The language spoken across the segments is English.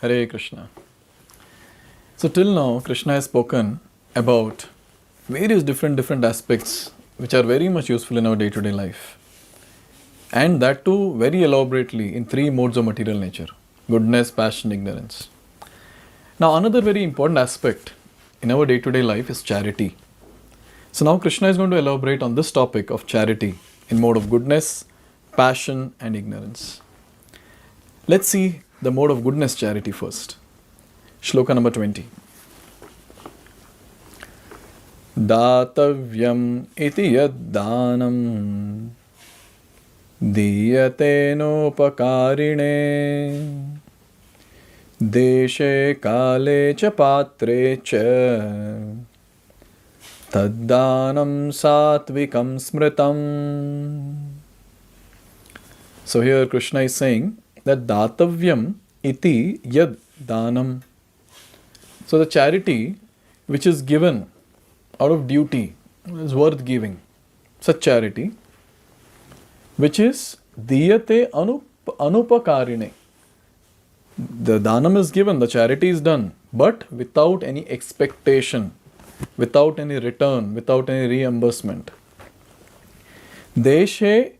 Hare Krishna. So till now, Krishna has spoken about various different aspects which are very much useful in our day-to-day life. And that too very elaborately in three modes of material nature: goodness, passion, ignorance. Now another very important aspect in our day-to-day life is charity. So now Krishna is going to elaborate on this topic of charity in mode of goodness, passion and ignorance. Let's see the mode of goodness charity first. Śloka number 20. Datavyam iti yad danam diyate nopakarine deshe kale cha patre cha taddanam satvikam smritam. So here Krishna is saying that datavyam iti yad danam. So the charity which is given out of duty is worth giving. Such charity which is diyate anupakarine. The dhanam is given, the charity is done, but without any expectation, without any return, without any reimbursement. Deshe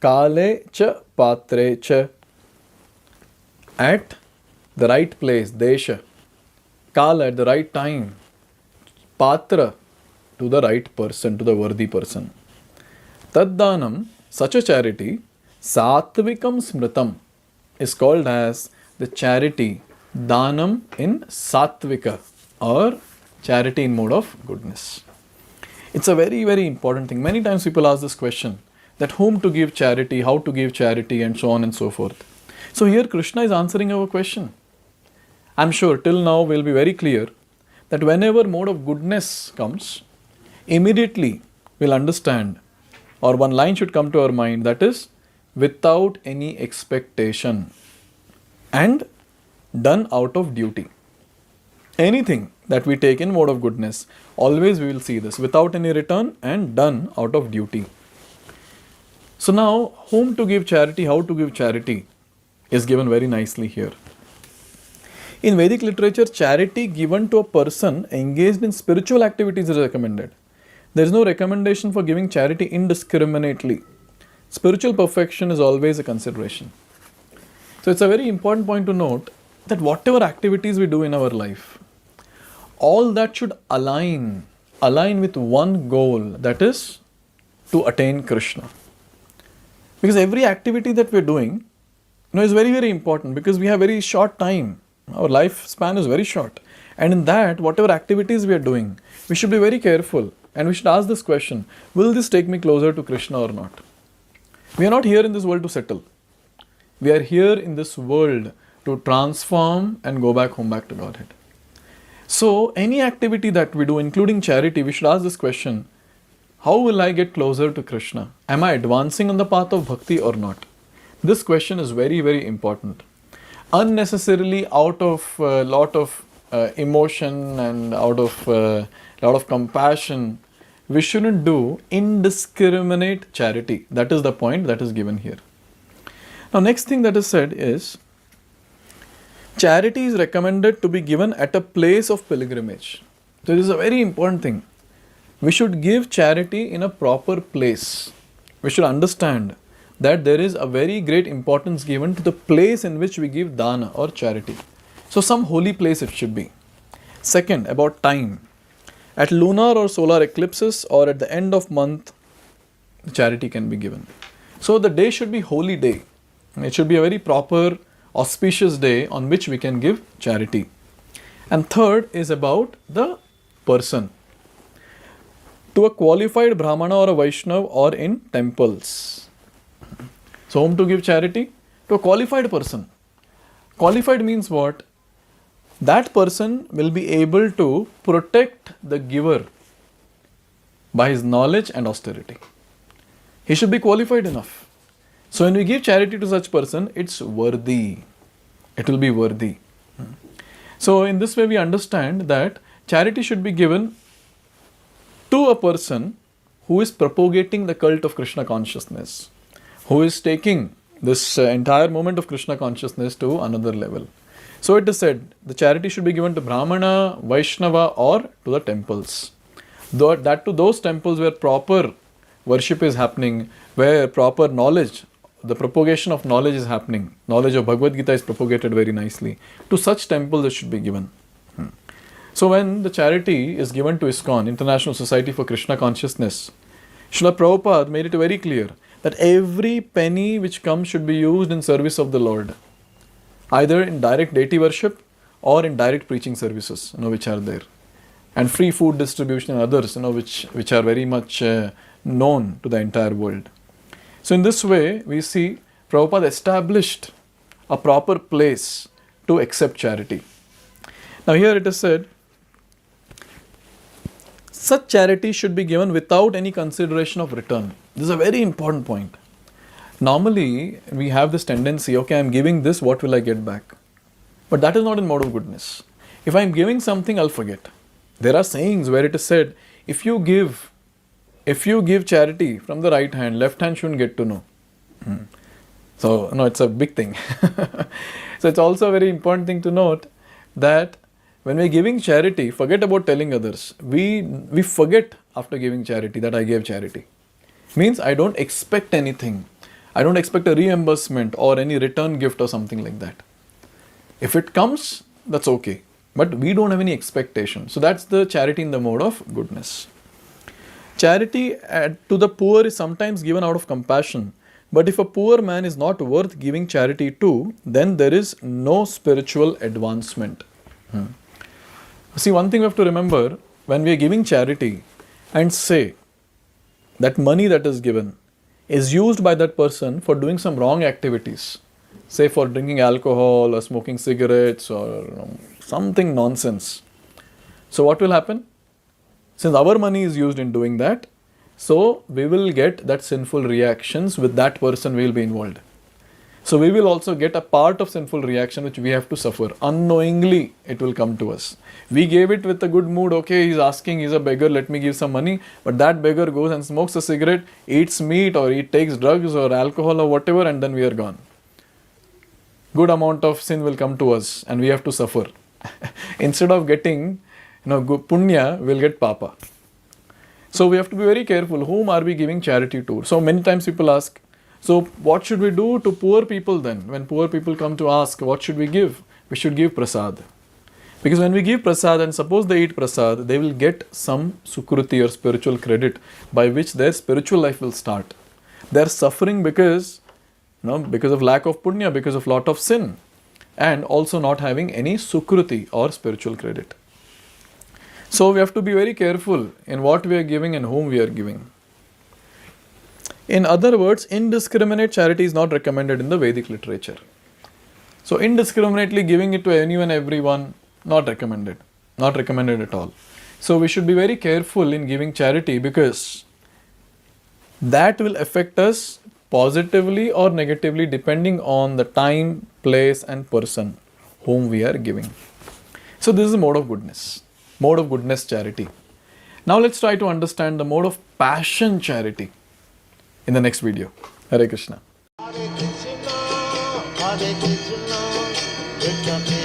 kale cha patre cha. At the right place, desha. Kala, at the right time. Patra, to the right person, to the worthy person. Taddanam, such a charity, satvikam smritam, is called as the charity danam in satvika, or charity in mode of goodness. It's a very important thing. Many times people ask this question, that whom to give charity, how to give charity, and so on and so forth. So here Krishna is answering our question. I'm sure till now we'll be very clear that whenever mode of goodness comes, immediately we'll understand, or one line should come to our mind, that is, without any expectation and done out of duty. Anything that we take in mode of goodness, always we will see this, without any return and done out of duty. So now, whom to give charity, how to give charity is given very nicely here. In Vedic literature, charity given to a person engaged in spiritual activities is recommended. There is no recommendation for giving charity indiscriminately. Spiritual perfection is always a consideration. So it's a very important point to note that whatever activities we do in our life, all that should align with one goal, that is to attain Krishna. Because every activity that we're doing is very important, because we have very short time. Our lifespan is very short. And in that, whatever activities we are doing, we should be very careful. And we should ask this question, will this take me closer to Krishna or not? We are not here in this world to settle. We are here in this world to transform and go back home, back to Godhead. So any activity that we do, including charity, we should ask this question, how will I get closer to Krishna? Am I advancing on the path of bhakti or not? This question is very important. Unnecessarily out of a lot of emotion and out of a lot of compassion, we shouldn't do indiscriminate charity. That is the point that is given here. Now next thing that is said is, charity is recommended to be given at a place of pilgrimage. So this is a very important thing. We should give charity in a proper place. We should understand that there is a very great importance given to the place in which we give dana or charity. So some holy place it should be. Second, about time. At lunar or solar eclipses or at the end of month, charity can be given. So the day should be holy day. It should be a very proper, auspicious day on which we can give charity. And third is about the person. To a qualified Brahmana or a Vaishnava or in temples. So whom to give charity? To a qualified person. Qualified means what? That person will be able to protect the giver by his knowledge and austerity. He should be qualified enough. So when we give charity to such person, it's worthy. It will be worthy. So in this way we understand that charity should be given to a person who is propagating the cult of Krishna consciousness, who is taking this entire moment of Krishna consciousness to another level. So it is said, the charity should be given to Brahmana, Vaishnava or to the temples. That to those temples where proper worship is happening, where proper knowledge, the propagation of knowledge is happening. Knowledge of Bhagavad Gita is propagated very nicely. To such temples it should be given. So when the charity is given to ISKCON, International Society for Krishna Consciousness, Srila Prabhupada made it very clear that every penny which comes should be used in service of the Lord, either in direct deity worship or in direct preaching services, which are there, and free food distribution and others, which are very much known to the entire world. So in this way, we see Prabhupada established a proper place to accept charity. Now here it is said, such charity should be given without any consideration of return. This is a very important point. Normally, we have this tendency, okay, I am giving this, what will I get back? But that is not in mode of goodness. If I am giving something, I'll forget. There are sayings where it is said, if you give charity from the right hand, left hand shouldn't get to know. So, it's a big thing. So, it's also a very important thing to note that when we're giving charity, forget about telling others. We forget after giving charity that I gave charity. Means I don't expect anything. I don't expect a reimbursement or any return gift or something like that. If it comes, that's okay. But we don't have any expectation. So that's the charity in the mode of goodness. Charity to the poor is sometimes given out of compassion. But if a poor man is not worth giving charity to, then there is no spiritual advancement. See, one thing we have to remember, when we are giving charity and say that money that is given is used by that person for doing some wrong activities, say for drinking alcohol or smoking cigarettes or something nonsense. So what will happen? Since our money is used in doing that, so we will get that sinful reactions with that person we will be involved. So we will also get a part of sinful reaction which we have to suffer. Unknowingly, it will come to us. We gave it with a good mood. Okay, he's asking, he's a beggar, let me give some money. But that beggar goes and smokes a cigarette, eats meat or he takes drugs or alcohol or whatever, and then we are gone. Good amount of sin will come to us and we have to suffer. Instead of getting punya, we'll get papa. So we have to be very careful. Whom are we giving charity to? So many times people ask, so what should we do to poor people then? When poor people come to ask, what should we give? We should give prasad. Because when we give prasad and suppose they eat prasad, they will get some sukruti or spiritual credit by which their spiritual life will start. They are suffering because of lack of punya, because of lot of sin, and also not having any sukruti or spiritual credit. So we have to be very careful in what we are giving and whom we are giving. In other words, indiscriminate charity is not recommended in the Vedic literature. So indiscriminately giving it to anyone, everyone, not recommended. Not recommended at all. So we should be very careful in giving charity because that will affect us positively or negatively depending on the time, place and person whom we are giving. So this is a mode of goodness. Mode of goodness charity. Now let's try to understand the mode of passion charity in the next video. Hare Krishna. Hare Krishna, Hare Krishna, Krishna